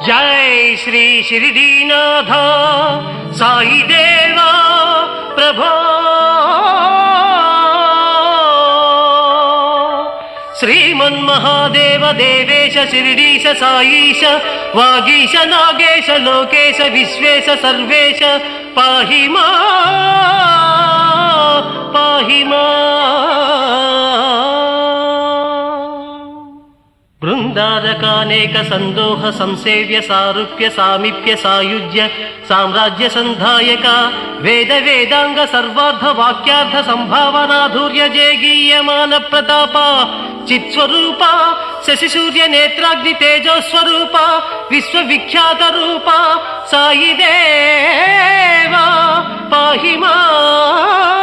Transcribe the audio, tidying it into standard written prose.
जय श्री शिरडीनाथ साई देवा प्रभो श्रीमन्महादेव देवेश शिरडीश साईश वागीश नागेश लोकेश विश्वेश सर्वेश पाहि मां बृंदारकानेक संदोह संसेव्य सारूप्य सामीप्य सायुज्य साम्राज्य संधायक वेद वेदांग सर्वार्थ वाक्यार्थ संभावनाधुर्य जयगीयमान प्रताप चित्स्वरूप शशि सूर्य नेत्राग्नि तेजो स्वरूप विश्वविख्यात रूप साई देवा पाहि मां।